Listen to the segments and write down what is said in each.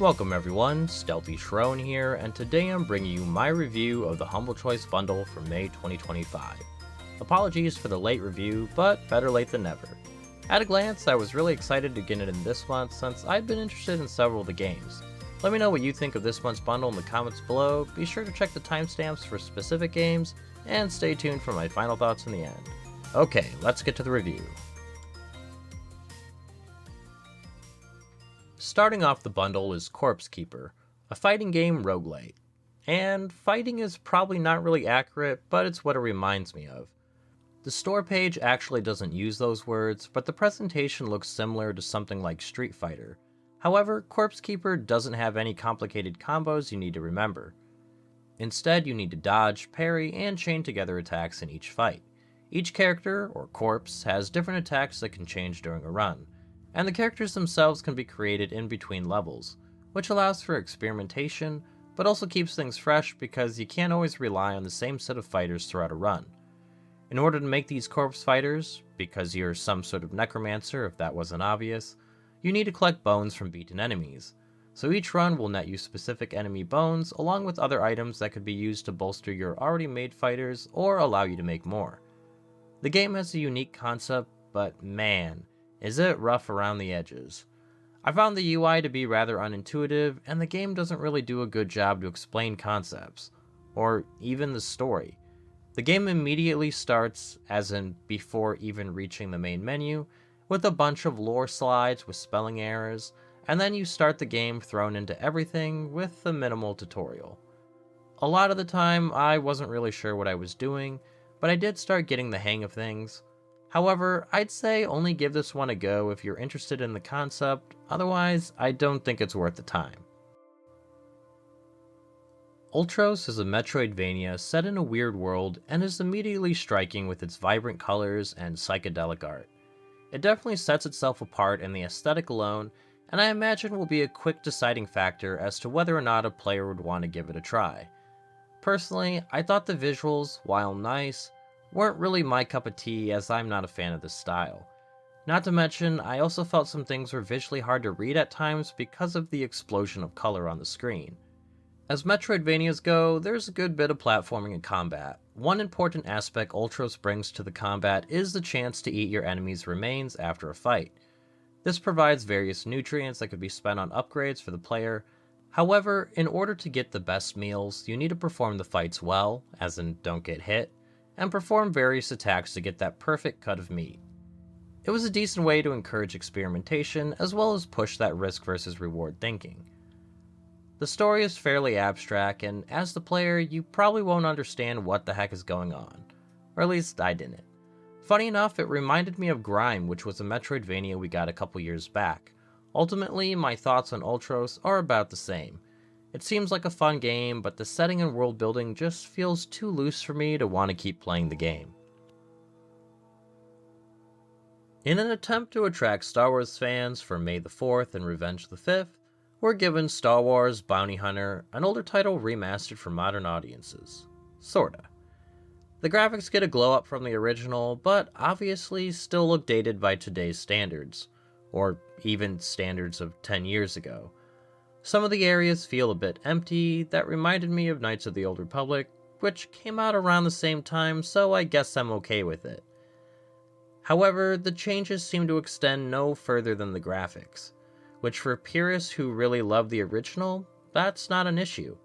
Welcome everyone, StealthyShiroean here, and today I'm bringing you my review of the Humble Choice bundle for May 2025. Apologies for the late review, but better late than never. At a glance, I was really excited to get it in this month since I've been interested in several of the games. Let me know what you think of this month's bundle in the comments below, be sure to check the timestamps for specific games, and stay tuned for my final thoughts in the end. Okay, let's get to the review. Starting off the bundle is Corpse Keeper, a fighting game roguelite. And fighting is probably not really accurate, but it's what it reminds me of. The store page actually doesn't use those words, but the presentation looks similar to something like Street Fighter. However, Corpse Keeper doesn't have any complicated combos you need to remember. Instead, you need to dodge, parry, and chain together attacks in each fight. Each character, or corpse, has different attacks that can change during a run, and the characters themselves can be created in between levels, which allows for experimentation, but also keeps things fresh because you can't always rely on the same set of fighters throughout a run. In order to make these corpse fighters, because you're some sort of necromancer if that wasn't obvious, you need to collect bones from beaten enemies, so each run will net you specific enemy bones along with other items that could be used to bolster your already made fighters or allow you to make more. The game has a unique concept, but man, is it rough around the edges. I found the UI to be rather unintuitive, and the game doesn't really do a good job to explain concepts, or even the story. The game immediately starts, as in before even reaching the main menu, with a bunch of lore slides with spelling errors, and then you start the game thrown into everything with a minimal tutorial. A lot of the time, I wasn't really sure what I was doing, but I did start getting the hang of things. However, I'd say only give this one a go if you're interested in the concept, otherwise I don't think it's worth the time. Ultros is a Metroidvania set in a weird world and is immediately striking with its vibrant colors and psychedelic art. It definitely sets itself apart in the aesthetic alone, and I imagine will be a quick deciding factor as to whether or not a player would want to give it a try. Personally, I thought the visuals, while nice, weren't really my cup of tea as I'm not a fan of this style. Not to mention, I also felt some things were visually hard to read at times because of the explosion of color on the screen. As Metroidvanias go, there's a good bit of platforming and combat. One important aspect Ultros brings to the combat is the chance to eat your enemy's remains after a fight. This provides various nutrients that could be spent on upgrades for the player. However, in order to get the best meals, you need to perform the fights well, as in don't get hit, and perform various attacks to get that perfect cut of meat. It was a decent way to encourage experimentation, as well as push that risk versus reward thinking. The story is fairly abstract, and as the player, you probably won't understand what the heck is going on. Or at least I didn't. Funny enough, it reminded me of Grime, which was a Metroidvania we got a couple years back. Ultimately, my thoughts on Ultros are about the same. It seems like a fun game, but the setting and world building just feels too loose for me to want to keep playing the game. In an attempt to attract Star Wars fans for May the 4th and Revenge the 5th, we're given Star Wars Bounty Hunter, an older title remastered for modern audiences. Sorta. The graphics get a glow up from the original, but obviously still look dated by today's standards, or even standards of 10 years ago. Some of the areas feel a bit empty. That reminded me of Knights of the Old Republic, which came out around the same time, so I guess I'm okay with it. However, the changes seem to extend no further than the graphics, which for purists who really love the original, that's not an issue.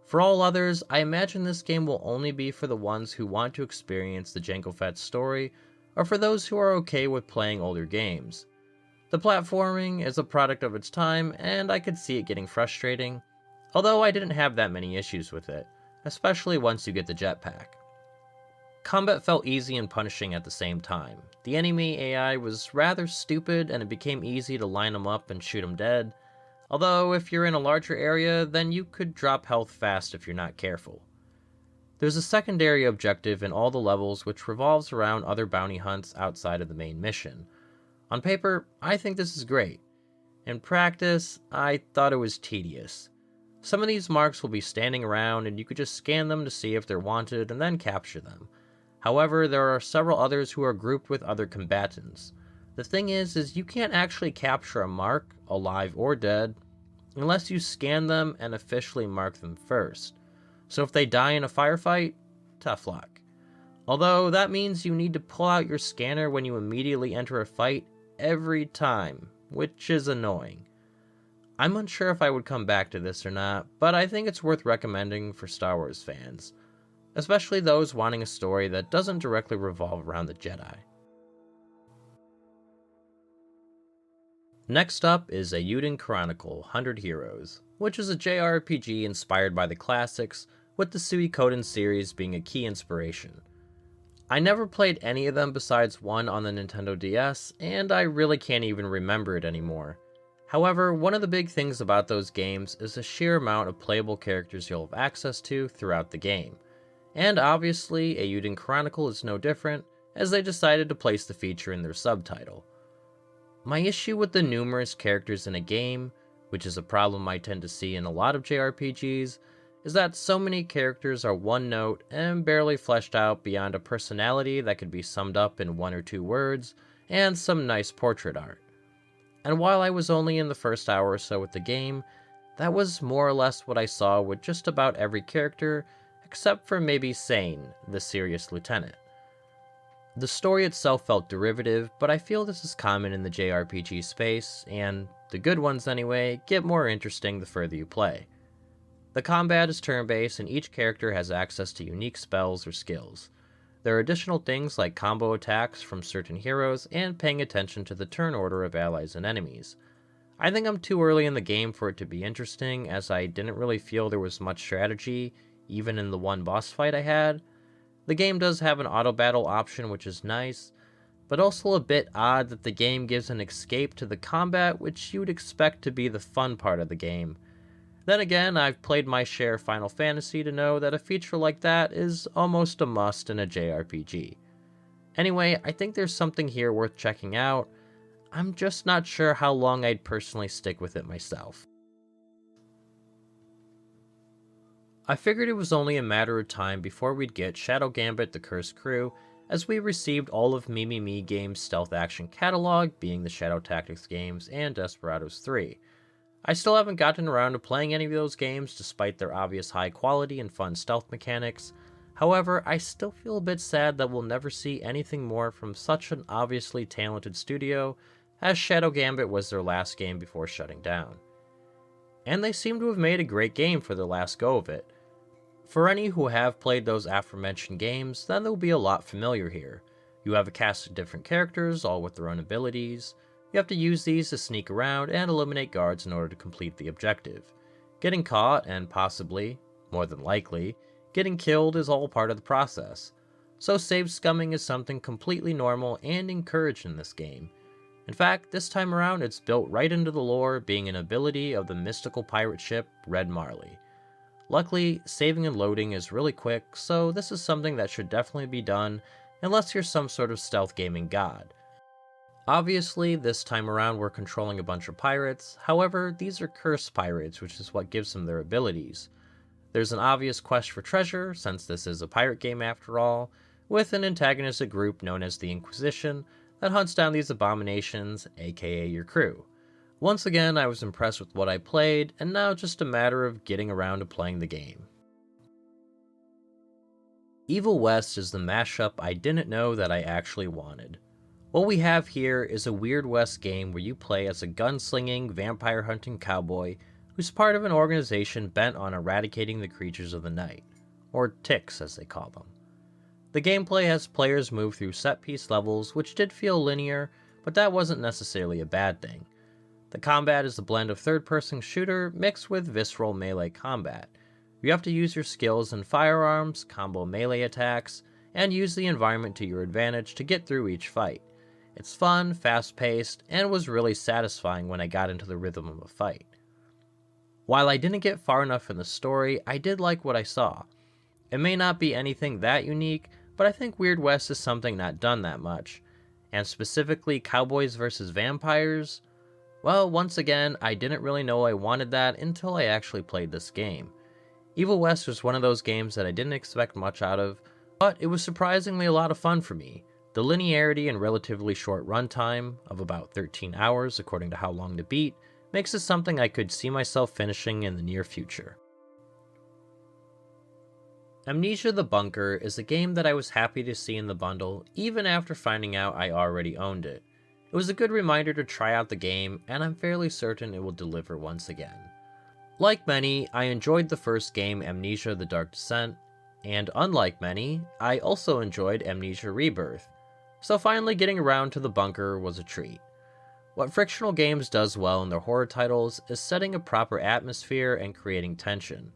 For all others, I imagine this game will only be for the ones who want to experience the Jango Fett story, or for those who are okay with playing older games. The platforming is a product of its time, and I could see it getting frustrating, although I didn't have that many issues with it, especially once you get the jetpack. Combat felt easy and punishing at the same time. The enemy AI was rather stupid, and it became easy to line them up and shoot them dead, although if you're in a larger area, then you could drop health fast if you're not careful. There's a secondary objective in all the levels which revolves around other bounty hunts outside of the main mission. On paper, I think this is great. In practice, I thought it was tedious. Some of these marks will be standing around and you could just scan them to see if they're wanted and then capture them. However, there are several others who are grouped with other combatants. The thing is you can't actually capture a mark, alive or dead, unless you scan them and officially mark them first. So if they die in a firefight, tough luck. Although that means you need to pull out your scanner when you immediately enter a fight every time, which is annoying. I'm unsure if I would come back to this or not, but I think it's worth recommending for Star Wars fans, especially those wanting a story that doesn't directly revolve around the Jedi. Next up is Eiyuden Chronicle 100 Heroes, which is a JRPG inspired by the classics, with the Suikoden series being a key inspiration. I never played any of them besides one on the Nintendo DS, and I really can't even remember it anymore. However, one of the big things about those games is the sheer amount of playable characters you'll have access to throughout the game. And obviously, Eiyuden Chronicle is no different, as they decided to place the feature in their subtitle. My issue with the numerous characters in a game, which is a problem I tend to see in a lot of JRPGs, is that so many characters are one note and barely fleshed out beyond a personality that could be summed up in 1 or 2 words and some nice portrait art. And while I was only in the first hour or so with the game, that was more or less what I saw with just about every character, except for maybe Sane, the serious lieutenant. The story itself felt derivative, but I feel this is common in the JRPG space, and the good ones anyway, get more interesting the further you play. The combat is turn-based and each character has access to unique spells or skills. There are additional things like combo attacks from certain heroes and paying attention to the turn order of allies and enemies. I think I'm too early in the game for it to be interesting, as I didn't really feel there was much strategy, even in the one boss fight I had. The game does have an auto battle option, which is nice, but also a bit odd that the game gives an escape to the combat, which you would expect to be the fun part of the game. Then again, I've played my share of Final Fantasy to know that a feature like that is almost a must in a JRPG. Anyway, I think there's something here worth checking out. I'm just not sure how long I'd personally stick with it myself. I figured it was only a matter of time before we'd get Shadow Gambit: The Cursed Crew, as we received all of Mimi Games' stealth action catalog, being the Shadow Tactics games and Desperados 3. I still haven't gotten around to playing any of those games despite their obvious high quality and fun stealth mechanics. However, I still feel a bit sad that we'll never see anything more from such an obviously talented studio, as Shadow Gambit was their last game before shutting down. And they seem to have made a great game for their last go of it. For any who have played those aforementioned games, then they'll be a lot familiar here. You have a cast of different characters, all with their own abilities. You have to use these to sneak around and eliminate guards in order to complete the objective. Getting caught, and possibly, more than likely, getting killed is all part of the process. So save scumming is something completely normal and encouraged in this game. In fact, this time around it's built right into the lore, being an ability of the mystical pirate ship Red Marley. Luckily, saving and loading is really quick, so this is something that should definitely be done unless you're some sort of stealth gaming god. Obviously, this time around we're controlling a bunch of pirates, however, these are cursed pirates, which is what gives them their abilities. There's an obvious quest for treasure, since this is a pirate game after all, with an antagonistic group known as the Inquisition that hunts down these abominations, aka your crew. Once again, I was impressed with what I played, and now just a matter of getting around to playing the game. Evil West is the mashup I didn't know that I actually wanted. What we have here is a Weird West game where you play as a gunslinging, vampire-hunting cowboy who's part of an organization bent on eradicating the creatures of the night, or ticks as they call them. The gameplay has players move through set-piece levels, which did feel linear, but that wasn't necessarily a bad thing. The combat is a blend of third-person shooter mixed with visceral melee combat. You have to use your skills and firearms, combo melee attacks, and use the environment to your advantage to get through each fight. It's fun, fast-paced, and was really satisfying when I got into the rhythm of a fight. While I didn't get far enough in the story, I did like what I saw. It may not be anything that unique, but I think Weird West is something not done that much. And specifically cowboys versus vampires? Well, once again, I didn't really know I wanted that until I actually played this game. Evil West was one of those games that I didn't expect much out of, but it was surprisingly a lot of fun for me. The linearity and relatively short runtime, of about 13 hours according to how long to beat, makes this something I could see myself finishing in the near future. Amnesia The Bunker is a game that I was happy to see in the bundle, even after finding out I already owned it. It was a good reminder to try out the game, and I'm fairly certain it will deliver once again. Like many, I enjoyed the first game, Amnesia The Dark Descent, and unlike many, I also enjoyed Amnesia Rebirth, so finally getting around to The Bunker was a treat. What Frictional Games does well in their horror titles is setting a proper atmosphere and creating tension.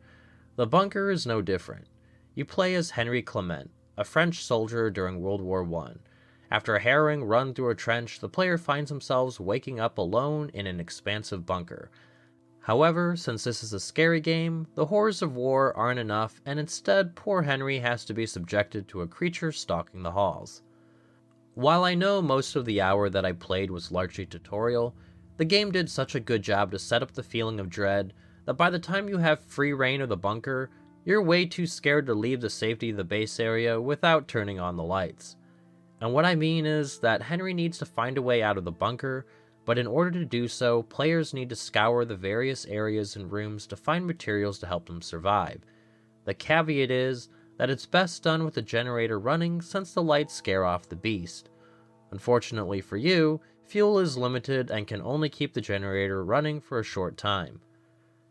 The Bunker is no different. You play as Henry Clement, a French soldier during World War I. After a harrowing run through a trench, the player finds themselves waking up alone in an expansive bunker. However, since this is a scary game, the horrors of war aren't enough, and instead poor Henry has to be subjected to a creature stalking the halls. While I know most of the hour that I played was largely tutorial, the game did such a good job to set up the feeling of dread that by the time you have free reign of the bunker, you're way too scared to leave the safety of the base area without turning on the lights. And what I mean is that Henry needs to find a way out of the bunker, but in order to do so, players need to scour the various areas and rooms to find materials to help them survive. The caveat is that it's best done with the generator running since the lights scare off the beast. Unfortunately for you, fuel is limited and can only keep the generator running for a short time.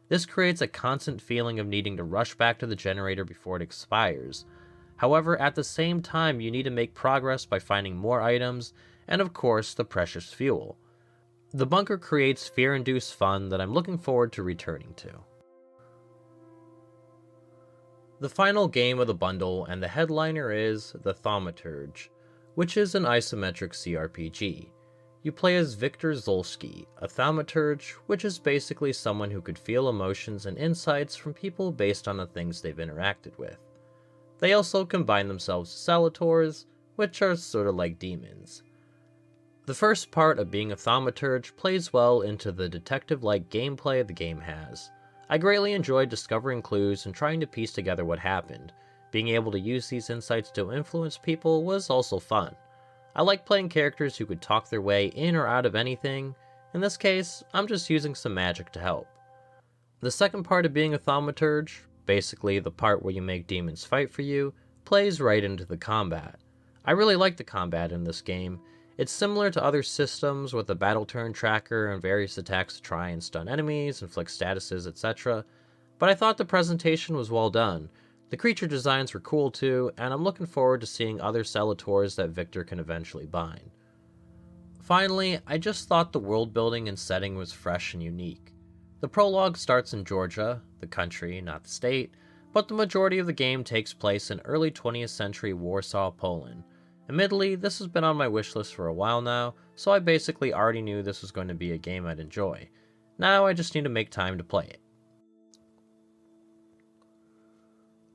This creates a constant feeling of needing to rush back to the generator before it expires. However, at the same time, you need to make progress by finding more items, and of course, the precious fuel. The bunker creates fear-induced fun that I'm looking forward to returning to. The final game of the bundle and the headliner is the Thaumaturge, which is an isometric CRPG. You play as Viktor Zolski, a thaumaturge, which is basically someone who could feel emotions and insights from people based on the things they've interacted with. They also combine themselves to Salators, which are sort of like demons. The first part of being a thaumaturge plays well into the detective-like gameplay the game has. I greatly enjoyed discovering clues and trying to piece together what happened. Being able to use these insights to influence people was also fun. I like playing characters who could talk their way in or out of anything. In this case, I'm just using some magic to help. The second part of being a thaumaturge, basically the part where you make demons fight for you, plays right into the combat. I really like the combat in this game. It's similar to other systems with a battle turn tracker and various attacks to try and stun enemies, inflict statuses, etc. But I thought the presentation was well done. The creature designs were cool too, and I'm looking forward to seeing other Salators that Viktor can eventually bind. Finally, I just thought the world building and setting was fresh and unique. The prologue starts in Georgia, the country, not the state, but the majority of the game takes place in early 20th century Warsaw, Poland. Admittedly, this has been on my wishlist for a while now, so I basically already knew this was going to be a game I'd enjoy. Now I just need to make time to play it.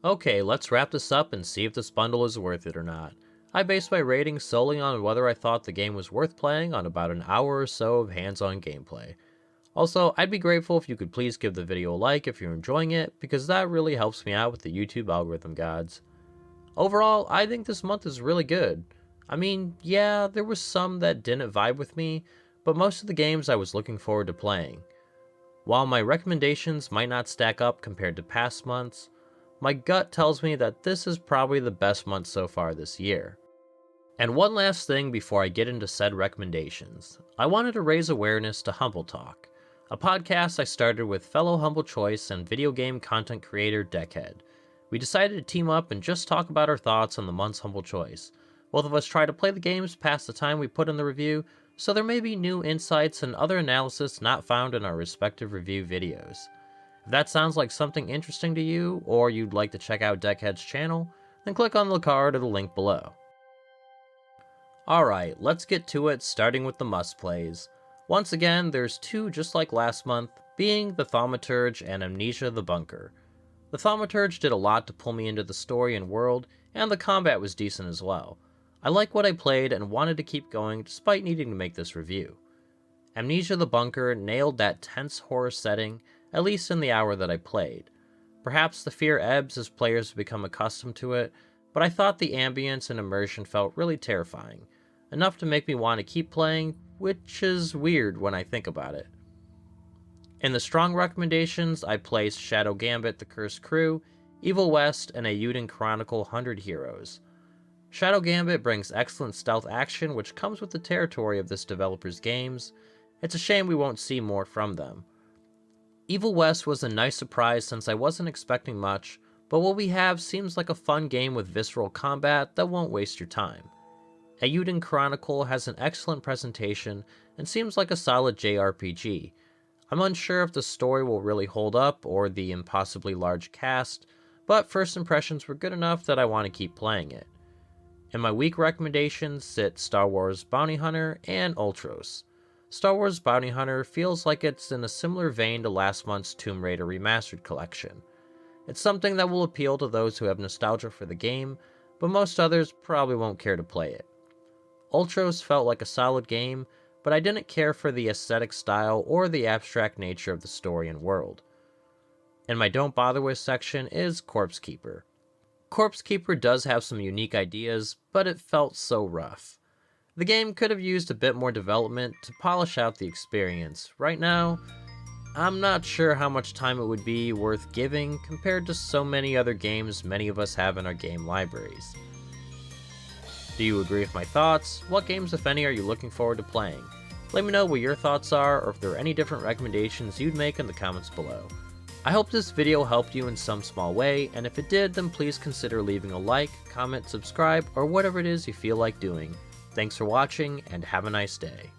Okay, let's wrap this up and see if this bundle is worth it or not. I based my rating solely on whether I thought the game was worth playing on about an hour or so of hands-on gameplay. Also, I'd be grateful if you could please give the video a like if you're enjoying it, because that really helps me out with the YouTube algorithm gods. Overall, I think this month is really good. I mean, yeah, there was some that didn't vibe with me, but most of the games I was looking forward to playing. While my recommendations might not stack up compared to past months, my gut tells me that this is probably the best month so far this year. And one last thing before I get into said recommendations, I wanted to raise awareness to Humble Talk, a podcast I started with fellow Humble Choice and video game content creator Deckhead. We decided to team up and just talk about our thoughts on the month's Humble Choice. Both of us try to play the games past the time we put in the review, so there may be new insights and other analysis not found in our respective review videos. If that sounds like something interesting to you, or you'd like to check out Deckhead's channel, then click on the card or the link below. Alright, let's get to it, starting with the must-plays. Once again, there's two just like last month, being the Thaumaturge and Amnesia The Bunker. The Thaumaturge did a lot to pull me into the story and world, and the combat was decent as well. I like what I played and wanted to keep going despite needing to make this review. Amnesia The Bunker nailed that tense horror setting, at least in the hour that I played. Perhaps the fear ebbs as players become accustomed to it, but I thought the ambience and immersion felt really terrifying, enough to make me want to keep playing, which is weird when I think about it. In the strong recommendations, I placed Shadow Gambit The Cursed Crew, Evil West, and Eiyuden Chronicle 100 Heroes. Shadow Gambit brings excellent stealth action which comes with the territory of this developer's games. It's a shame we won't see more from them. Evil West was a nice surprise since I wasn't expecting much, but what we have seems like a fun game with visceral combat that won't waste your time. Eiyuden Chronicle has an excellent presentation and seems like a solid JRPG. I'm unsure if the story will really hold up or the impossibly large cast, but first impressions were good enough that I want to keep playing it. In my week recommendations sit Star Wars Bounty Hunter and Ultros. Star Wars Bounty Hunter feels like it's in a similar vein to last month's Tomb Raider Remastered collection. It's something that will appeal to those who have nostalgia for the game, but most others probably won't care to play it. Ultros felt like a solid game, but I didn't care for the aesthetic style or the abstract nature of the story and world. In my Don't Bother With section is Corpse Keeper. Corpse Keeper does have some unique ideas, but it felt so rough. The game could have used a bit more development to polish out the experience. Right now, I'm not sure how much time it would be worth giving compared to so many other games many of us have in our game libraries. Do you agree with my thoughts? What games, if any, are you looking forward to playing? Let me know what your thoughts are, or if there are any different recommendations you'd make in the comments below. I hope this video helped you in some small way, and if it did, then please consider leaving a like, comment, subscribe, or whatever it is you feel like doing. Thanks for watching, and have a nice day.